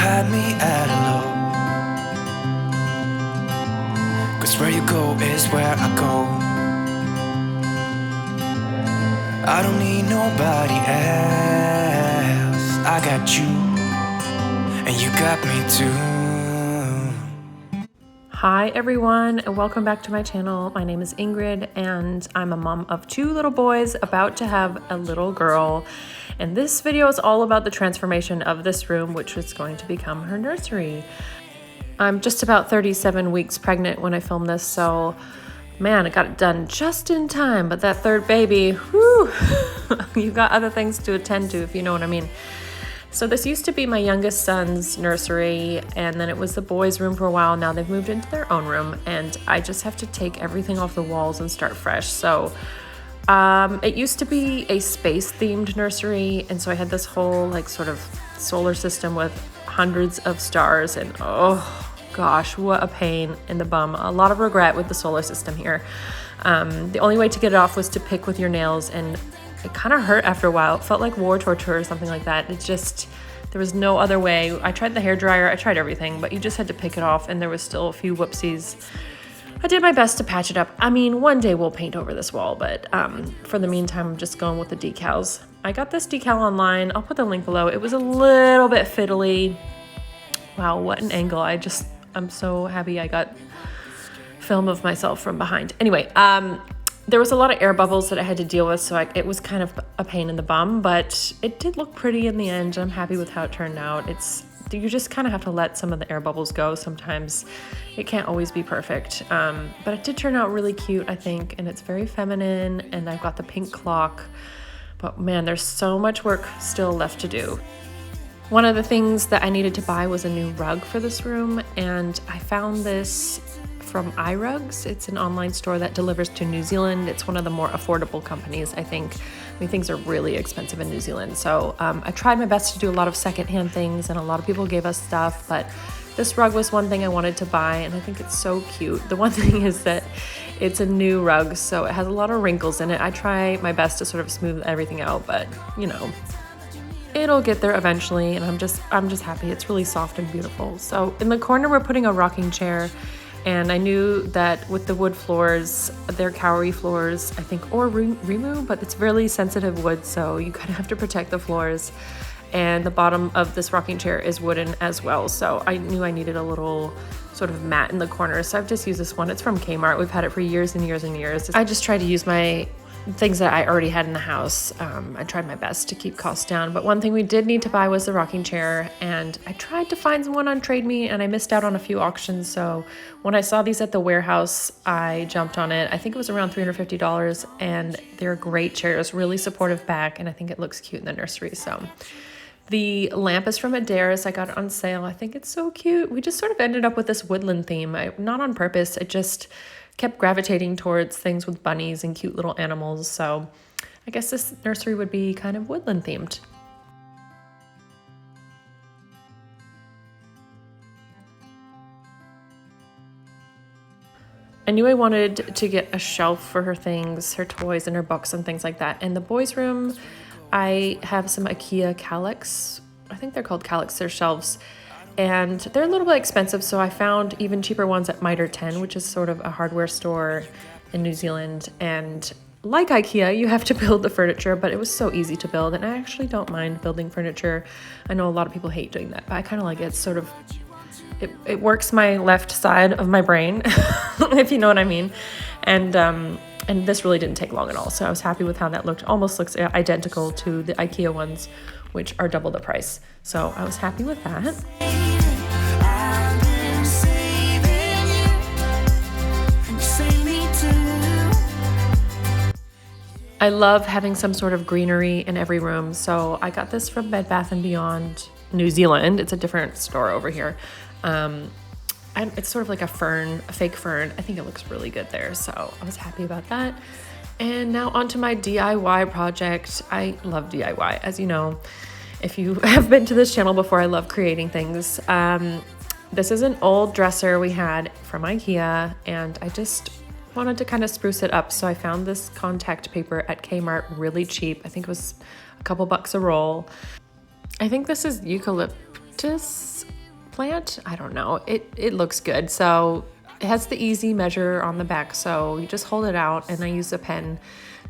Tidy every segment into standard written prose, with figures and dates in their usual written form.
had me at hello. 'Cause where you go is where I go. I don't need nobody else. I got you, and you got me too. Hi everyone, and welcome back to my channel. My name is Ingrid, and I'm a mom of 2 little boys about to have a little girl. And this video is all about the transformation of this room, which is going to become her nursery. I'm just about 37 weeks pregnant when I filmed this, so man, I got it done just in time. But that third baby, whew, you got other things to attend to, if you know what I mean. So this used to be my youngest son's nursery, and then it was the boys' room for a while. Now they've moved into their own room, and I just have to take everything off the walls and start fresh. So it used to be a space-themed nursery, and so I had this whole like sort of solar system with hundreds of stars, and oh gosh, what a pain in the bum. A lot of regret with the solar system here. The only way to get it off was to pick with your nails, and it kind of hurt after a while. It felt like war torture or something like that. It just, there was no other way. I tried the hairdryer, I tried everything, but you just had to pick it off, and there was still a few whoopsies. I did my best to patch it up. I mean, one day we'll paint over this wall, but for the meantime, I'm just going with the decals. I got this decal online. I'll put the link below. It was a little bit fiddly. Wow, what an angle. I'm so happy I got film of myself from behind. Anyway, there was a lot of air bubbles that I had to deal with, so it was kind of a pain in the bum, but it did look pretty in the end. I'm happy with how it turned out. You just kind of have to let some of the air bubbles go. Sometimes it can't always be perfect, but it did turn out really cute, I think, and it's very feminine, and I've got the pink clock, but man, there's so much work still left to do. One of the things that I needed to buy was a new rug for this room, and I found this from iRugs. It's an online store that delivers to New Zealand. It's one of the more affordable companies, I think. I mean, things are really expensive in New Zealand. So I tried my best to do a lot of secondhand things, and a lot of people gave us stuff, but this rug was one thing I wanted to buy, and I think it's so cute. The one thing is that it's a new rug, so it has a lot of wrinkles in it. I try my best to sort of smooth everything out, but you know, it'll get there eventually, and I'm just happy. It's really soft and beautiful. So in the corner, we're putting a rocking chair. And I knew that with the wood floors, they're Kauri floors, I think, or Rimu, but it's really sensitive wood, so you kind of have to protect the floors. And the bottom of this rocking chair is wooden as well, so I knew I needed a little sort of mat in the corner, so I've just used this one. It's from Kmart. We've had it for years and years and years. I just tried to use my things that I already had in the house. I tried my best to keep costs down, but one thing we did need to buy was the rocking chair, and I tried to find one on Trade Me, and I missed out on a few auctions, so when I saw these at the warehouse, I jumped on it. I think it was around $350, and they're great chairs, really supportive back, and I think it looks cute in the nursery. So the lamp is from Adair's. I got it on sale. I think it's so cute. We just sort of ended up with this woodland theme. Not on purpose, it just kept gravitating towards things with bunnies and cute little animals, so I guess this nursery would be kind of woodland themed. I knew I wanted to get a shelf for her things, her toys and her books and things like that. In the boys' room, I have some IKEA Kallax. I think they're called Kallax, they're shelves. And they're a little bit expensive, so I found even cheaper ones at Mitre 10, which is sort of a hardware store in New Zealand. And like IKEA, you have to build the furniture, but it was so easy to build, and I actually don't mind building furniture. I know a lot of people hate doing that, but I kind of like it. It's sort of, it works my left side of my brain, if you know what I mean. And this really didn't take long at all, so I was happy with how that looked. Almost looks identical to the IKEA ones, which are double the price. So I was happy with that. I love having some sort of greenery in every room, so I got this from Bed Bath & Beyond New Zealand. It's a different store over here. It's sort of like a fake fern. I think it looks really good there, so I was happy about that. And now onto my DIY project. I love DIY, as you know. If you have been to this channel before, I love creating things. This is an old dresser we had from IKEA, and I just wanted to kind of spruce it up, so I found this contact paper at Kmart really cheap. I think it was a couple bucks a roll. I think this is eucalyptus plant. I don't know. It looks good. So it has the easy measure on the back. So you just hold it out, and I use a pen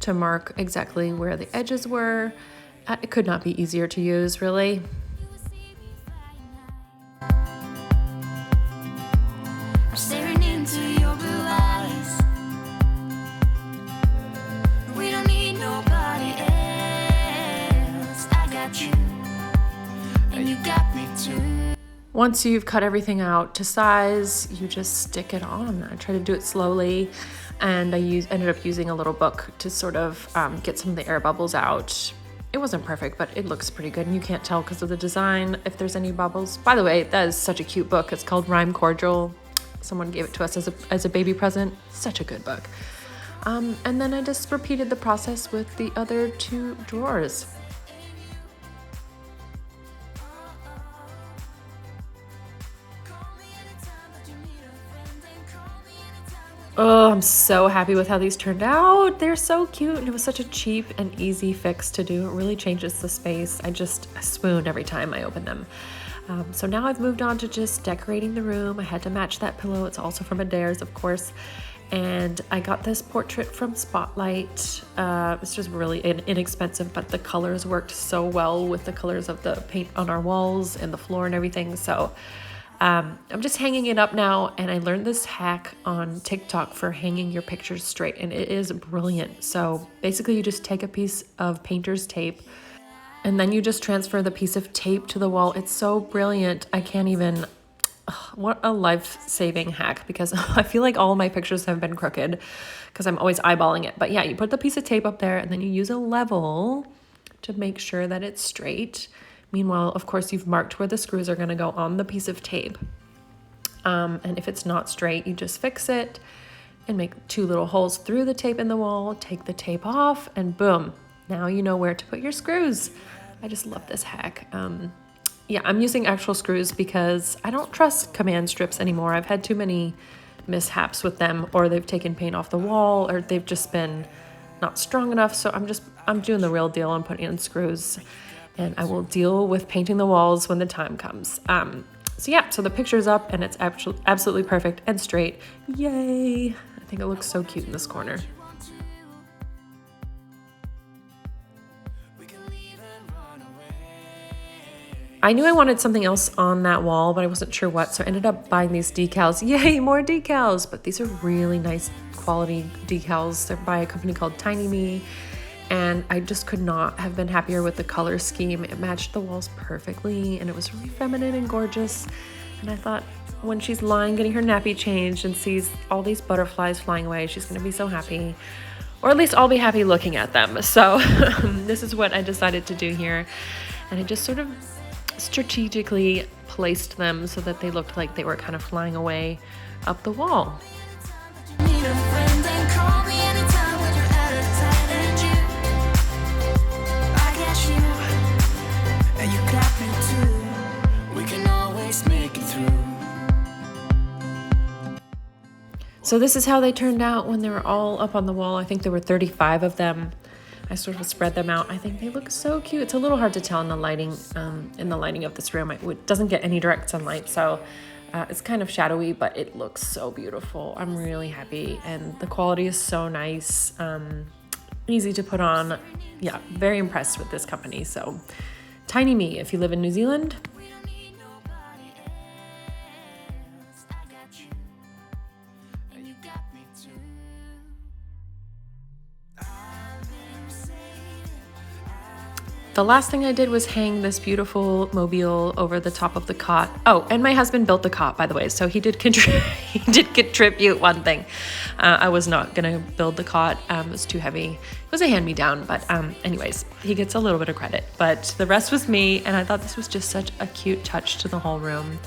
to mark exactly where the edges were. It could not be easier to use, really. I'm staring into your blue eyes. We don't need nobody else. I got you, and you got me too. Once you've cut everything out to size, you just stick it on. I try to do it slowly, and I ended up using a little book to sort of get some of the air bubbles out. It wasn't perfect, but it looks pretty good, and you can't tell because of the design if there's any bubbles. By the way, that is such a cute book. It's called Rhyme Cordial. Someone gave it to us as a baby present. Such a good book. And then I just repeated the process with the other 2 drawers. Oh, I'm so happy with how these turned out. They're so cute, and it was such a cheap and easy fix to do. It really changes the space. I just swoon every time I open them. So now I've moved on to just decorating the room. I had to match that pillow. It's also from Adair's, of course. And I got this portrait from Spotlight. It's just really inexpensive, but the colors worked so well with the colors of the paint on our walls and the floor and everything. So I'm just hanging it up now, and I learned this hack on TikTok for hanging your pictures straight, and it is brilliant. So basically you just take a piece of painter's tape, and then you just transfer the piece of tape to the wall. It's so brilliant. I can't even, what a life-saving hack, because I feel like all of my pictures have been crooked because I'm always eyeballing it. But yeah, you put the piece of tape up there, and then you use a level to make sure that it's straight. Meanwhile, of course, you've marked where the screws are going to go on the piece of tape. And if it's not straight, you just fix it and make 2 little holes through the tape in the wall, take the tape off, and boom, now you know where to put your screws. I just love this hack. Yeah, I'm using actual screws because I don't trust command strips anymore. I've had too many mishaps with them, or they've taken paint off the wall, or they've just been not strong enough. So I'm doing the real deal. I'm putting in screws, and I will deal with painting the walls when the time comes. So yeah, so the picture's up, and it's absolutely perfect and straight. Yay! I think it looks so cute in this corner. I knew I wanted something else on that wall, but I wasn't sure what, so I ended up buying these decals. Yay, more decals! But these are really nice quality decals. They're by a company called Tiny Me, and I just could not have been happier with the color scheme. It matched the walls perfectly, and it was really feminine and gorgeous. And I thought, when she's lying getting her nappy changed and sees all these butterflies flying away, she's gonna be so happy. Or at least I'll be happy looking at them. So this is what I decided to do here. And I just sort of strategically placed them so that they looked like they were kind of flying away up the wall. So this is how they turned out when they were all up on the wall. I think there were 35 of them. I sort of spread them out. I think they look so cute. It's a little hard to tell in the lighting of this room. It doesn't get any direct sunlight, so it's kind of shadowy, but it looks so beautiful. I'm really happy, and the quality is so nice. Easy to put on. Yeah, very impressed with this company. So Tiny Me, if you live in New Zealand. The last thing I did was hang this beautiful mobile over the top of the cot. Oh, and my husband built the cot, by the way, so he did contribute one thing. I was not gonna build the cot. It was too heavy. It was a hand-me-down, but anyways, he gets a little bit of credit. But the rest was me, and I thought this was just such a cute touch to the whole room.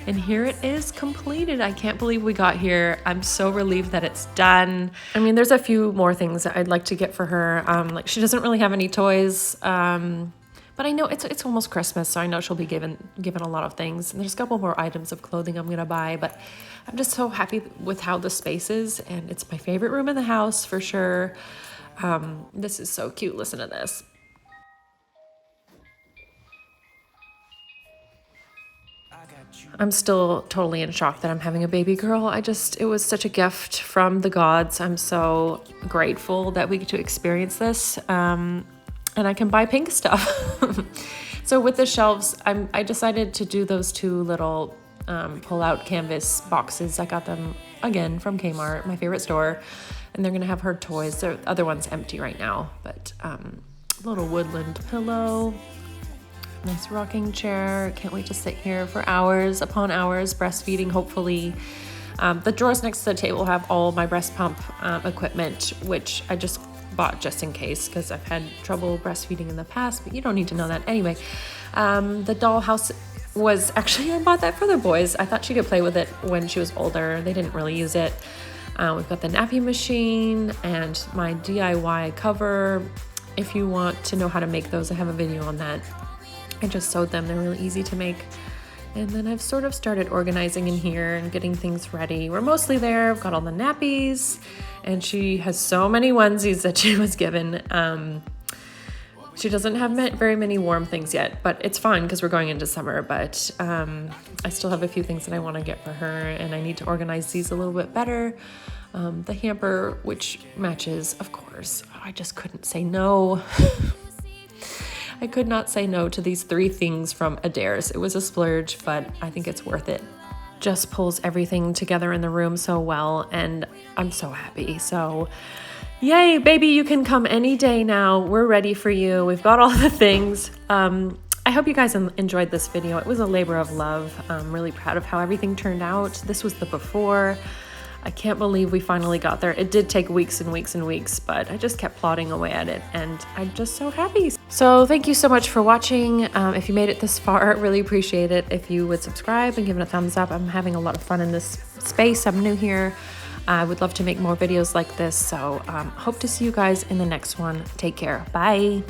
And here it is completed. I can't believe we got here. I'm so relieved that it's done. I mean, there's a few more things that I'd like to get for her. Like, she doesn't really have any toys, but I know it's almost Christmas, so I know she'll be given a lot of things. And there's a couple more items of clothing I'm gonna buy, but I'm just so happy with how the space is, and it's my favorite room in the house for sure. This is so cute. Listen to this. I got you. I'm still totally in shock that I'm having a baby girl. It was such a gift from the gods. I'm so grateful that we get to experience this. And I can buy pink stuff. So with the shelves, I decided to do those two little pull-out canvas boxes. I got them, again, from Kmart, my favorite store. And they're going to have her toys. The other one's empty right now. But little woodland pillow. Nice rocking chair. Can't wait to sit here for hours upon hours breastfeeding, hopefully. The drawers next to the table have all my breast pump equipment, which I just bought just in case because I've had trouble breastfeeding in the past, but you don't need to know that anyway. The dollhouse was actually, I bought that for the boys. I thought she could play with it when she was older. They didn't really use it. We've got the nappy machine and my DIY cover. If you want to know how to make those, I have a video on that. I just sewed them. They're really easy to make. And then I've sort of started organizing in here and getting things ready. We're mostly there. I've got all the nappies, and she has so many onesies that she was given. She doesn't have very many warm things yet, but it's fine because we're going into summer. But I still have a few things that I want to get for her, and I need to organize these a little bit better. The hamper, which matches, of course. Oh, I just couldn't say no. I could not say no to these 3 things from Adair's. It was a splurge, but I think it's worth it. Just pulls everything together in the room so well, and I'm so happy. So, yay, baby, you can come any day now. We're ready for you. We've got all the things. I hope you guys enjoyed this video. It was a labor of love. I'm really proud of how everything turned out. This was the before. I can't believe we finally got there. It did take weeks and weeks and weeks, but I just kept plodding away at it, and I'm just so happy. So thank you so much for watching. If you made it this far, I really appreciate it. If you would subscribe and give it a thumbs up. I'm having a lot of fun in this space. I'm new here. I would love to make more videos like this, so hope to see you guys in the next one. Take care. Bye.